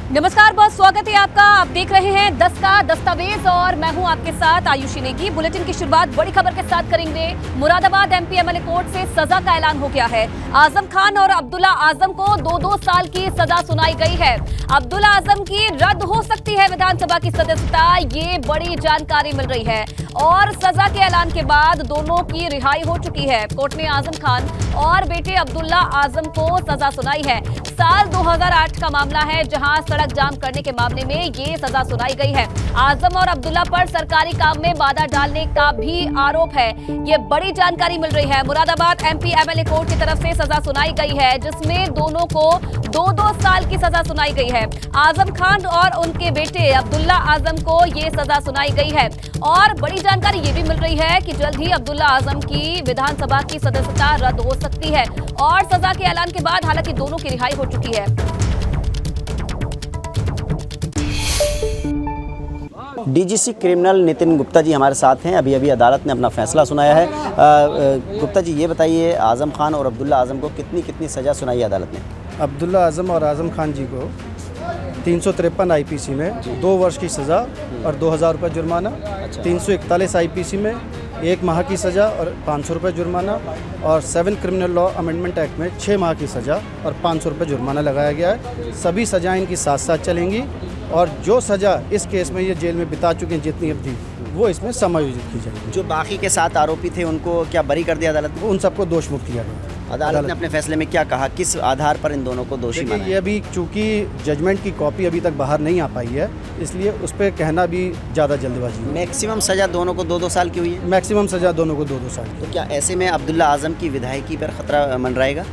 नमस्कार, बहुत स्वागत है आपका। आप देख रहे हैं 10 का दस्तावेज और मैं हूं आपके साथ आयुषी नेगी। बुलेटिन की शुरुआत बड़ी खबर के साथ करेंगे। मुरादाबाद एमपी एमएलए कोर्ट से सजा का ऐलान हो गया है। आजम खान और अब्दुल्ला आजम को 2-2 साल की सजा सुनाई गई है। अब्दुल्ला आजम की रद्द हो सकती है विधानसभा की सदस्यता, ये बड़ी जानकारी मिल रही है। और सजा के ऐलान के बाद दोनों की रिहाई हो चुकी है। कोर्ट ने आजम खान और बेटे अब्दुल्ला आजम को सजा सुनाई है। साल 2008 का मामला है, जहां सड़क जाम करने के मामले में ये सजा सुनाई गई है। आजम और अब्दुल्ला पर सरकारी काम में बाधा डालने का भी आरोप है। ये बड़ी जानकारी मिल रही है। मुरादाबाद एमपी एमएलए कोर्ट की तरफ से सजा सुनाई गई है, जिसमें दोनों को 2-2 साल की सजा सुनाई गई है। आजम खान और उनके बेटे अब्दुल्ला आजम को ये सजा सुनाई गई है। और बड़ी जानकारी ये भी मिल रही है कि जल्द ही अब्दुल्ला आजम की विधानसभा की सदस्यता रद्द हो सकती है। और सजा के ऐलान के बाद हालांकि दोनों की रिहाई हो चुकी है। डीजीसी क्रिमिनल नितिन गुप्ता जी हमारे साथ हैं। अभी अदालत ने अपना फैसला सुनाया है। गुप्ता जी, ये बताइए, आजम खान और अब्दुल्ला आजम को कितनी सज़ा सुनाई है अदालत ने? अब्दुल्ला आजम और आजम खान जी को 353 आईपीसी में 2 वर्ष की सज़ा और 2000 रुपये जुर्माना, 341 आईपीसी में 1 माह की सज़ा और 500 रुपये जुर्माना, और 7 क्रिमिनल लॉ अमेंडमेंट एक्ट में 6 माह की सज़ा और 500 रुपये जुर्माना लगाया गया है। सभी सज़ाएँ इनकी साथ साथ चलेंगी और जो सज़ा इस केस में ये जेल में बिता चुके हैं जितनी अवधि, वो इसमें समायोजित की जाएगी। जो बाकी के 7 आरोपी थे उनको क्या बरी कर दिया अदालत ने? उन सबको दोष मुक्त किया गया। अदालत ने अपने फैसले में क्या कहा, किस आधार पर इन दोनों को दोषी माना? ये अभी चूँकि जजमेंट की कॉपी अभी तक बाहर नहीं आ पाई है, इसलिए उस पर कहना भी ज़्यादा जल्दबाजी है। मैक्सिमम सज़ा दोनों को 2-2 साल की हुई है। मैक्सिमम सज़ा दोनों को 2-2 साल की। तो क्या ऐसे में अब्दुल्ला आजम की विधायकी पर खतरा मंडराएगा?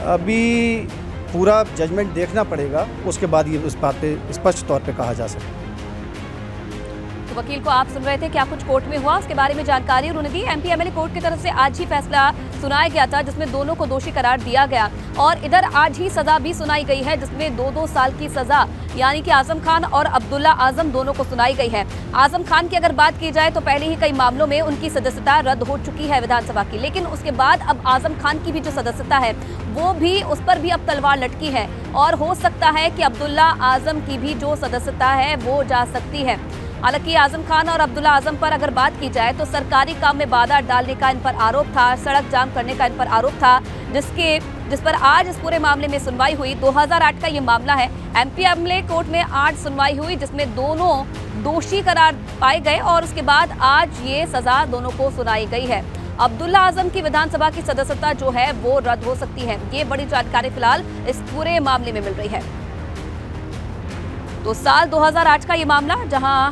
अभी पूरा जजमेंट देखना पड़ेगा, उसके बाद ये उस बात पे स्पष्ट तौर पे कहा जा सकता है। तो वकील को आप सुन रहे थे, क्या कुछ कोर्ट में हुआ उसके बारे में जानकारी उन्होंने दी। एमपी एमएलए कोर्ट की तरफ से आज ही फैसला सुनाया गया था, जिसमें दोनों को दोषी करार दिया गया। और इधर आज ही सजा भी सुनाई गई है, जिसमें 2-2 साल की सजा यानी कि आजम खान और अब्दुल्ला आजम दोनों को सुनाई गई है। आजम खान की अगर बात की जाए तो पहले ही कई मामलों में उनकी सदस्यता रद्द हो चुकी है विधानसभा की, लेकिन उसके बाद अब आजम खान की भी जो सदस्यता है वो भी, उस पर भी अब तलवार लटकी है। और हो सकता है कि अब्दुल्ला आजम की भी जो सदस्यता है वो जा सकती है। हालांकि आजम खान और अब्दुल्ला आजम पर अगर बात की जाए तो सरकारी काम में बाधा डालने का इन पर आरोप था, सड़क जाम करने का इन पर आरोप था, जिस पर आज इस पूरे मामले में सुनवाई हुई। 2008 का ये मामला है। एमपी एमएलए कोर्ट में आज सुनवाई हुई, जिसमें दोनों दोषी करार पाए गए और उसके बाद आज ये सजा दोनों को सुनाई गई है। अब्दुल्ला आजम की विधानसभा की सदस्यता जो है वो रद्द हो सकती है। ये बड़ी जानकारी फिलहाल इस पूरे मामले में मिल रही है। तो साल 2008 का ये मामला, जहां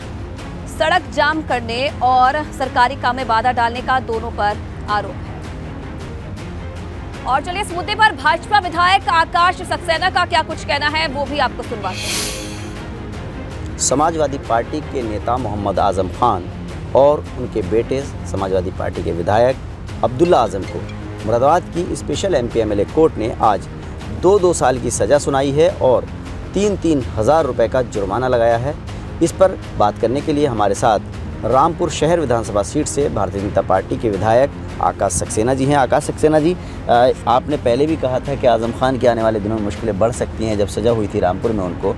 सड़क जाम करने और सरकारी काम में बाधा डालने का दोनों पर आरोप है। और चलिए इस मुद्दे पर भाजपा विधायक आकाश सक्सेना का क्या कुछ कहना है वो भी आपको सुनवाते हैं। समाजवादी पार्टी के नेता मोहम्मद आजम खान और उनके बेटे समाजवादी पार्टी के विधायक अब्दुल्ला आजम को मुरादाबाद की स्पेशल एमपी एमएलए कोर्ट ने आज 2-2 साल की सज़ा सुनाई है और 3-3 हज़ार रुपये का जुर्माना लगाया है। इस पर बात करने के लिए हमारे साथ रामपुर शहर विधानसभा सीट से भारतीय जनता पार्टी के विधायक आकाश सक्सेना जी हैं। आकाश सक्सेना जी, आपने पहले भी कहा था कि आजम खान की आने वाले दिनों में मुश्किलें बढ़ सकती हैं, जब सज़ा हुई थी रामपुर में उनको।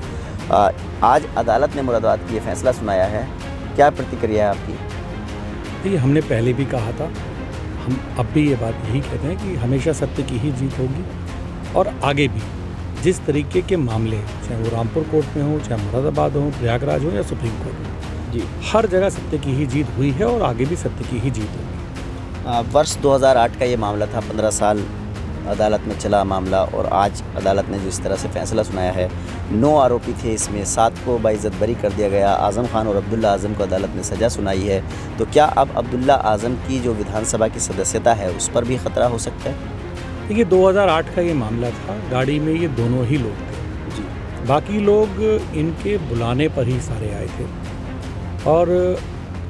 आज अदालत ने मुरादाबाद की ये फैसला सुनाया है, क्या प्रतिक्रिया है आपकी? देखिए, हमने पहले भी कहा था, हम अब भी ये बात यही कहते हैं कि हमेशा सत्य की ही जीत होगी। और आगे भी जिस तरीके के मामले, चाहे वो रामपुर कोर्ट में हो, चाहे मुरादाबाद हो, प्रयागराज हो या सुप्रीम कोर्ट में, जी हर जगह सत्य की ही जीत हुई है और आगे भी सत्य की ही जीत होगी। वर्ष 2008 का ये मामला था, 15 साल अदालत में चला मामला और आज अदालत ने जिस तरह से फैसला सुनाया है, 9 आरोपी थे, इसमें 7 को बाइज्जत बरी कर दिया गया। आजम खान और अब्दुल्ला आजम को अदालत ने सज़ा सुनाई है। तो क्या अब अब्दुल्ला आजम की जो विधानसभा की सदस्यता है उस पर भी खतरा हो सकता है? देखिए, 2008 का ये मामला था, गाड़ी में ये दोनों ही लोग थे जी, बाकी लोग इनके बुलाने पर ही सारे आए थे। और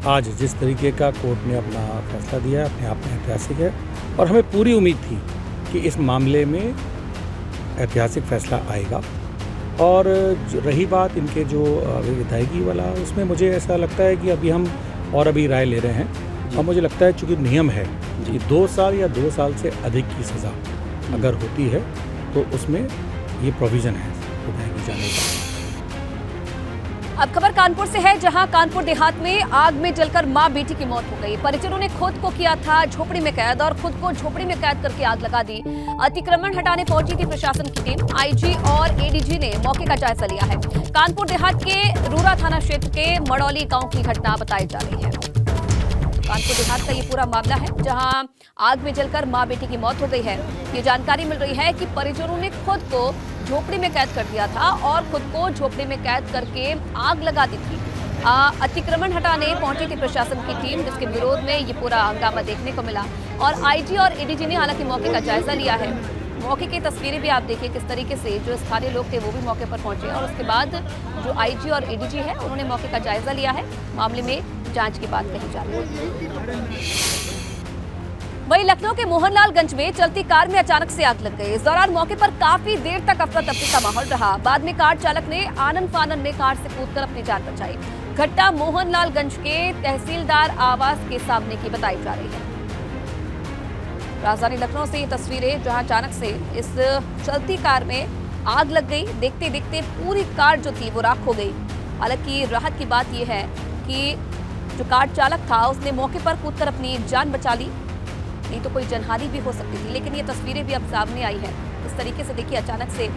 आज जिस तरीके का कोर्ट ने अपना फैसला दिया अपने आप में ऐतिहासिक है और हमें पूरी उम्मीद थी कि इस मामले में ऐतिहासिक फैसला आएगा। और रही बात इनके जो विधायकी वाला, उसमें मुझे ऐसा लगता है कि अभी हम और अभी राय ले रहे हैं और मुझे लगता है चूँकि नियम है कि 2 साल या 2 साल से अधिक की सज़ा अगर होती है तो उसमें ये प्रोविज़न है विधायकी जाने का। अब खबर कानपुर से है, जहां कानपुर देहात में आग में जलकर मां बेटी की मौत हो गई। परिजनों ने खुद को किया था झोपड़ी में कैद और खुद को झोपड़ी में कैद करके आग लगा दी। अतिक्रमण हटाने पहुंची थी प्रशासन की टीम। आईजी और एडीजी ने मौके का जायजा लिया है। कानपुर देहात के रूरा थाना क्षेत्र के मड़ौली गांव की घटना बताई जा रही है। कानपुर देहात का ये पूरा मामला है, जहां आग में जलकर मां बेटी की मौत हो गई है। ये जानकारी मिल रही है कि परिजनों ने खुद को झोपड़ी में कैद कर दिया था और खुद को झोपड़ी में कैद करके आग लगा दी थी। अतिक्रमण हटाने पहुंची थी प्रशासन की टीम, जिसके विरोध में ये पूरा हंगामा देखने को मिला। और आईजी और एडीजी ने हालांकि मौके का जायजा लिया है। मौके की तस्वीरें भी आप देखिए किस तरीके से जो स्थानीय लोग थे वो भी मौके पर पहुंचे और उसके बाद जो आईजी और एडीजी है उन्होंने मौके का जायजा लिया है। मामले में जांच की बात कही जा रही है। वहीं लखनऊ के मोहनलालगंज में चलती कार में अचानक से आग लग गई। इस दौरान मौके पर काफी देर तक अफरा तफरी का माहौल रहा। बाद में कार चालक ने आनन फानन में कार से कूदकर अपनी जान बचाई। घटना मोहनलालगंज के तहसीलदार आवास के सामने की बताई जा रही है। राजधानी लखनऊ से ये तस्वीरें, जहां अचानक से इस चलती कार में आग लग गई। देखते देखते पूरी कार जो थी वो राख हो गई। हालांकि राहत की बात यह है कि जो कार चालक था उसने मौके पर कूदकर अपनी जान बचा ली, नहीं तो कोई जनहानि भी हो सकती थी। लेकिन ये तस्वीरें भी अब सामने आई है। इस तरीके से देखिए अचानक से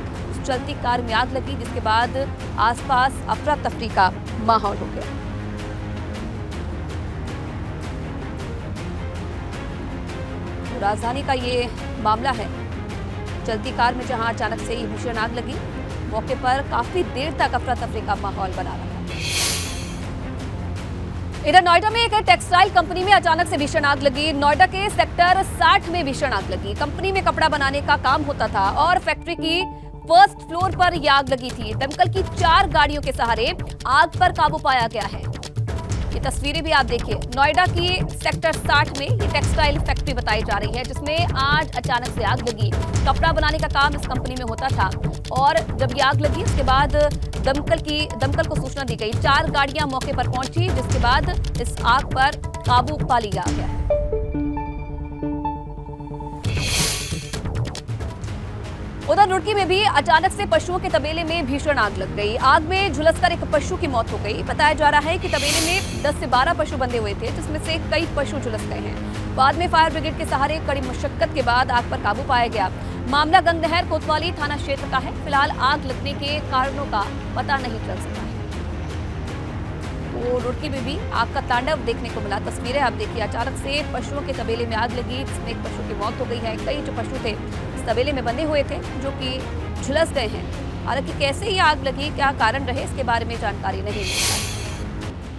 चलती कार में आग लगी, जिसके बाद आसपास अफरा तफरी का माहौल हो गया। राजधानी का ये मामला है, चलती कार में जहां अचानक से भीषण आग लगी। मौके पर काफी देर तक अफरा तफरी का माहौल बना रहा। इधर नोएडा में एक टेक्सटाइल कंपनी में अचानक से भीषण आग लगी। नोएडा के सेक्टर 60 में भीषण आग लगी। कंपनी में कपड़ा बनाने का काम होता था और फैक्ट्री की फर्स्ट फ्लोर पर यह आग लगी थी। दमकल की 4 गाड़ियों के सहारे आग पर काबू पाया गया है। ये तस्वीरें भी आप देखिए। नोएडा की सेक्टर 60 में ये टेक्सटाइल फैक्ट्री बताई जा रही है, जिसमें आज अचानक से आग लगी। कपड़ा बनाने का काम इस कंपनी में होता था और जब ये आग लगी उसके बाद दमकल को सूचना दी गई। 4 गाड़ियां मौके पर पहुंची, जिसके बाद इस आग पर काबू पा लिया गया है। उधर रुड़की में भी अचानक से पशुओं के तबेले में भीषण आग लग गई। आग में झुलसकर एक पशु की मौत हो गई। बताया जा रहा है कि तबेले में 10 से 12 पशु बंधे हुए थे, जिसमें से कई पशु झुलस गए हैं। बाद में फायर ब्रिगेड के सहारे कड़ी मशक्कत के बाद आग पर काबू पाया गया। मामला गंगनहर कोतवाली थाना क्षेत्र का है। फिलहाल आग लगने के कारणों का पता नहीं चल सका है। तो रुड़की में भी आग का तांडव देखने को मिला। तस्वीरें आप देखिए, अचानक से पशुओं के तबेले में आग लगी, जिसमें एक पशु की मौत हो गई है। कई जो पशु थे इस तबेले में बंधे हुए थे, जो कि झुलस गए हैं। हालांकि कैसे ये आग लगी, क्या कारण रहे, इसके बारे में जानकारी नहीं मिली।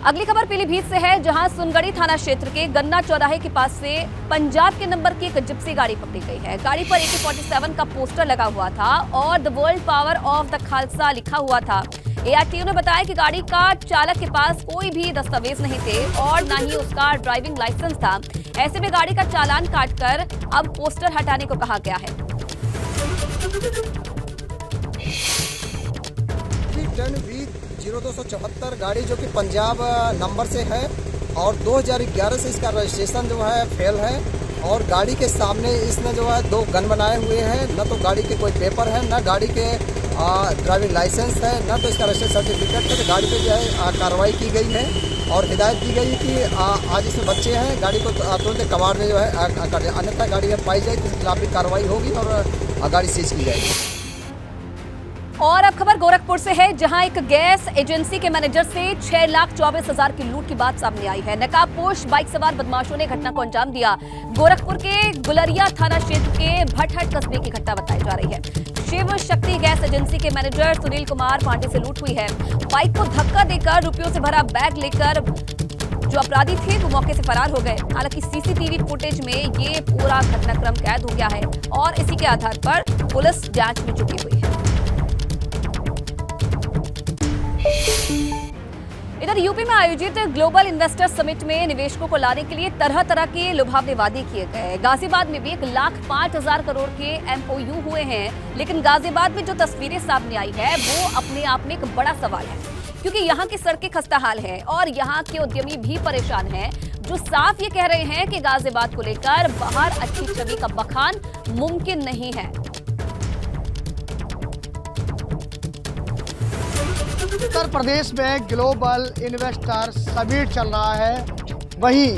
अगली खबर पीलीभीत से है, जहां सुनगढ़ी थाना क्षेत्र के गन्ना चौराहे के पास से पंजाब के नंबर की एक जिप्सी गाड़ी पकड़ी गई है। गाड़ी पर AK-47 का पोस्टर लगा हुआ था और the world power of the Khalsa लिखा हुआ था। ARTO ने बताया कि गाड़ी का चालक के पास कोई भी दस्तावेज नहीं थे और न ही उसका ड्राइविंग लाइसेंस था। ऐसे में गाड़ी का चालान काटकर अब पोस्टर हटाने को कहा गया है। टन V0274 गाड़ी जो कि पंजाब नंबर से है और 2011 से इसका रजिस्ट्रेशन जो है फेल है और गाड़ी के सामने इसने जो है 2 गन बनाए हुए हैं। न तो गाड़ी के कोई पेपर है, न गाड़ी के ड्राइविंग लाइसेंस है, न तो इसका रजिस्ट्रेशन सर्टिफिकेट है। तो गाड़ी पे जो है कार्रवाई की गई है और हिदायत दी गई कि आज इसमें बच्चे हैं, गाड़ी को तुरंत कबाड़ में जो है कर दे, अन्यथा गाड़ी में पाई जाए तो इसके खिलाफ भी कार्रवाई होगी और गाड़ी सीज की जाएगी। और अब खबर गोरखपुर से है, जहां एक गैस एजेंसी के मैनेजर से 6,24,000 की लूट की बात सामने आई है। नकाबपोश बाइक सवार बदमाशों ने घटना को अंजाम दिया। गोरखपुर के गुलरिया थाना क्षेत्र के भटहट कस्बे की घटना बताई जा रही है। शिव शक्ति गैस एजेंसी के मैनेजर सुनील कुमार पांडे से लूट हुई है। बाइक को धक्का देकर रुपयों से भरा बैग लेकर जो अपराधी थे वो मौके से फरार हो गए। हालांकि सीसीटीवी फुटेज में ये पूरा घटनाक्रम कैद हो गया है और इसी के आधार पर पुलिस जांच में जुटी हुई है। इधर यूपी में आयोजित ग्लोबल इन्वेस्टर समिट में निवेशकों को लाने के लिए तरह तरह के लुभावने वादे किए गए। गाजियाबाद में भी 1,05,000 करोड़ के MOU हुए हैं, लेकिन गाजियाबाद में जो तस्वीरें सामने आई है वो अपने आप में एक बड़ा सवाल है, क्योंकि यहाँ की सड़कें खस्ताहाल है और यहाँ के उद्यमी भी परेशान हैं, जो साफ ये कह रहे हैं कि गाजियाबाद को लेकर बाहर अच्छी छवि का बखान मुमकिन नहीं है। उत्तर प्रदेश में ग्लोबल इन्वेस्टर समिट चल रहा है, वहीं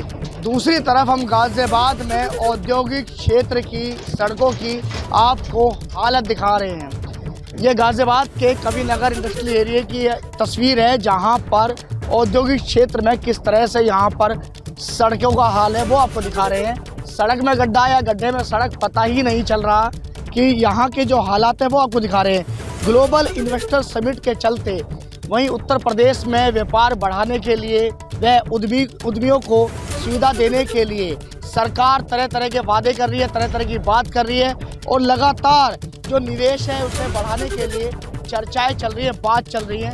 दूसरी तरफ हम गाजियाबाद में औद्योगिक क्षेत्र की सड़कों की आपको हालत दिखा रहे हैं। ये गाजियाबाद के कविनगर इंडस्ट्रियल एरिया की तस्वीर है, जहां पर औद्योगिक क्षेत्र में किस तरह से यहां पर सड़कों का हाल है वो आपको दिखा रहे हैं। सड़क में गड्ढा या गड्ढे में सड़क पता ही नहीं चल रहा कि यहाँ के जो हालात हैं वो आपको दिखा रहे हैं। ग्लोबल इन्वेस्टर समिट के चलते वहीं उत्तर प्रदेश में व्यापार बढ़ाने के लिए व उद्यमियों को सुविधा देने के लिए सरकार तरह तरह के वादे कर रही है, तरह तरह की बात कर रही है और लगातार जो निवेश है उसे बढ़ाने के लिए चर्चाएं चल रही है, बात चल रही है।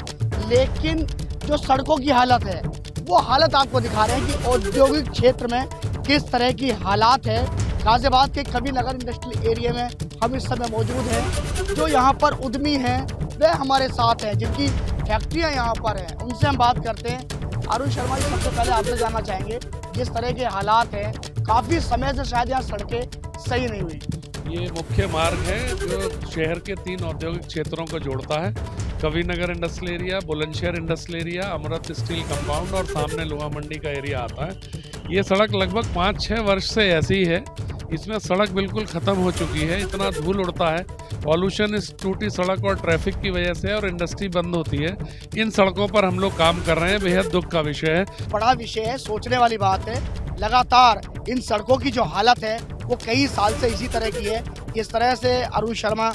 लेकिन जो सड़कों की हालत है वो हालत आपको दिखा रहे हैं कि औद्योगिक क्षेत्र में किस तरह की हालात है। गाजियाबाद के कविनगर इंडस्ट्रियल एरिया में हम इस समय मौजूद हैं। जो यहाँ पर उद्यमी हैं वे हमारे साथ हैं, जिनकी फैक्ट्रियाँ यहाँ पर हैं, उनसे हम बात करते हैं। अरुण शर्मा जी, सबसे पहले आपसे जानना चाहेंगे जिस तरह के हालात हैं, काफ़ी समय से शायद यहाँ सड़कें सही नहीं हुई। ये मुख्य मार्ग है जो शहर के 3 औद्योगिक क्षेत्रों को जोड़ता है, Kavinagar industrial area, Bulandshahr industrial area, Amrit steel compound और सामने लोहा मंडी का एरिया आता है। ये सड़क लगभग 5-6 वर्ष से ऐसी है, इसमें सड़क बिल्कुल ख़त्म हो चुकी है, इतना धूल उड़ता है। पॉल्यूशन इस टूटी सड़क और ट्रैफिक की वजह से और इंडस्ट्री बंद होती है। इन सड़कों पर हम लोग काम कर रहे हैं, बेहद दुख का विषय है। बड़ा विषय है, सोचने वाली बात है। लगातार इन सड़कों की जो हालत है वो कई साल से इसी तरह की है। इस तरह से अरुण शर्मा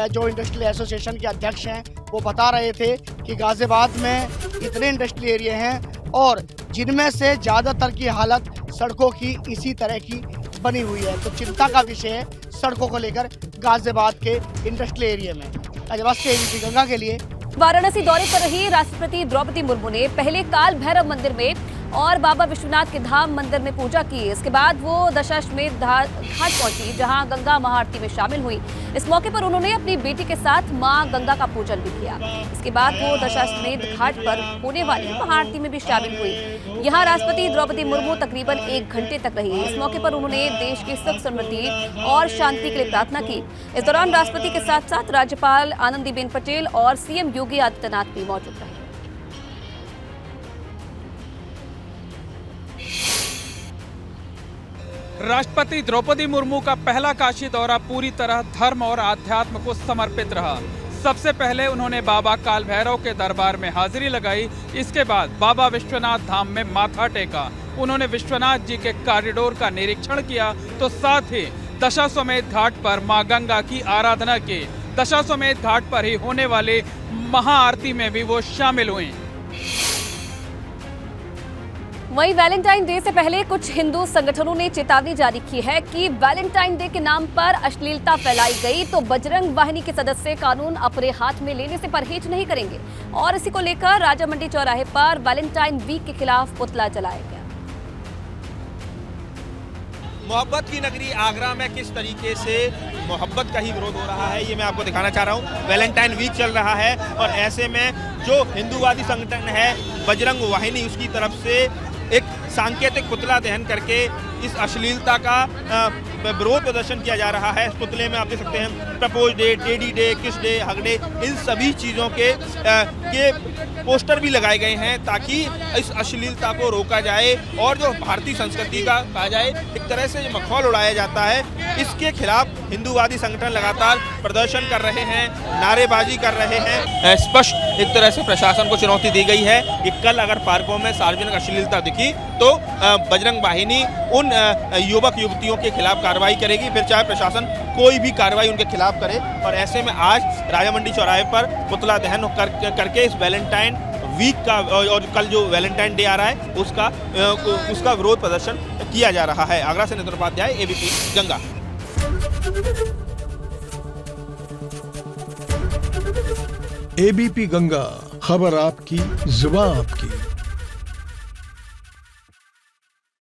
जो इंडस्ट्रियल एसोसिएशन के अध्यक्ष हैं वो बता रहे थे कि गाजियाबाद में इतने इंडस्ट्रियल एरिया हैं और जिनमें से ज़्यादातर की हालत सड़कों की इसी तरह की बनी हुई है। तो चिंता का विषय है सड़कों को लेकर गाजियाबाद के इंडस्ट्रियल एरिया में। गाजियाबाद से एबीपी गंगा के लिए। वाराणसी दौरे पर रही राष्ट्रपति द्रौपदी मुर्मू ने पहले काल भैरव मंदिर में और बाबा विश्वनाथ के धाम मंदिर में पूजा की। इसके बाद वो दशाश्वमेध घाट पहुंची, जहां गंगा महाआरती में शामिल हुई। इस मौके पर उन्होंने अपनी बेटी के साथ मां गंगा का पूजन भी किया। इसके बाद वो दशाश्वमेध घाट पर होने वाली महाआरती में भी शामिल हुई। यहां राष्ट्रपति द्रौपदी मुर्मू तकरीबन 1 घंटे तक रही। इस मौके पर उन्होंने देश की सुख समृद्धि और शांति के लिए प्रार्थना की। इस दौरान राष्ट्रपति के साथ साथ राज्यपाल आनंदीबेन पटेल और सीएम योगी आदित्यनाथ भी मौजूद रहे। राष्ट्रपति द्रौपदी मुर्मू का पहला काशी दौरा पूरी तरह धर्म और आध्यात्म को समर्पित रहा। सबसे पहले उन्होंने बाबा काल भैरव के दरबार में हाजिरी लगाई। इसके बाद बाबा विश्वनाथ धाम में माथा टेका। उन्होंने विश्वनाथ जी के कॉरिडोर का निरीक्षण किया तो साथ ही दशाश्वमेध घाट पर मां गंगा की आराधना की। दशाश्वमेध घाट पर ही होने वाले महाआरती में भी वो शामिल हुई। वहीं वैलेंटाइन डे से पहले कुछ हिंदू संगठनों ने चेतावनी जारी की है कि वैलेंटाइन डे के नाम पर अश्लीलता फैलाई गई तो बजरंग वाहिनी के सदस्य कानून अपने हाथ में लेने से परहेज नहीं करेंगे। और इसी को लेकर राजा मंडी चौराहे पर वैलेंटाइन वीक के खिलाफ पुतला जलाया गया। मोहब्बत की नगरी आगरा में किस तरीके से मोहब्बत का ही विरोध हो रहा है ये मैं आपको दिखाना चाह रहा हूँ। वैलेंटाइन वीक चल रहा है और ऐसे में जो हिंदूवादी संगठन है बजरंग वाहिनी, उसकी तरफ से एक सांकेतिक पुतला दहन करके इस अश्लीलता का विरोध प्रदर्शन किया जा रहा है। इस पुतले में आप देख सकते हैं प्रपोज डे, टेडी डे, किस डे, हग डे, इन सभी चीज़ों के पोस्टर भी लगाए गए हैं ताकि इस अश्लीलता को रोका जाए और जो भारतीय संस्कृति का कहा जाए एक तरह से जो मखौल उड़ाया जाता है, इसके खिलाफ हिंदूवादी संगठन लगातार प्रदर्शन कर रहे हैं, नारेबाजी कर रहे हैं। स्पष्ट एक तरह से प्रशासन को चुनौती दी गई है कि कल अगर पार्कों में सार्वजनिक अश्लीलता दिखी तो बजरंग वाहिनी उन युवक युवतियों के खिलाफ कार्रवाई करेगी, फिर चाहे प्रशासन कोई भी कार्रवाई उनके खिलाफ करे। और ऐसे में आज राजा मंडी चौराहे पर पुतला दहन करके इस वैलेंटाइन वीक का और कल जो वैलेंटाइन डे आ रहा है उसका विरोध प्रदर्शन किया जा रहा है। आगरा से नितिन उपाध्याय, एबीपी गंगा। एबीपी गंगा, खबर आपकी, जुबान आपकी।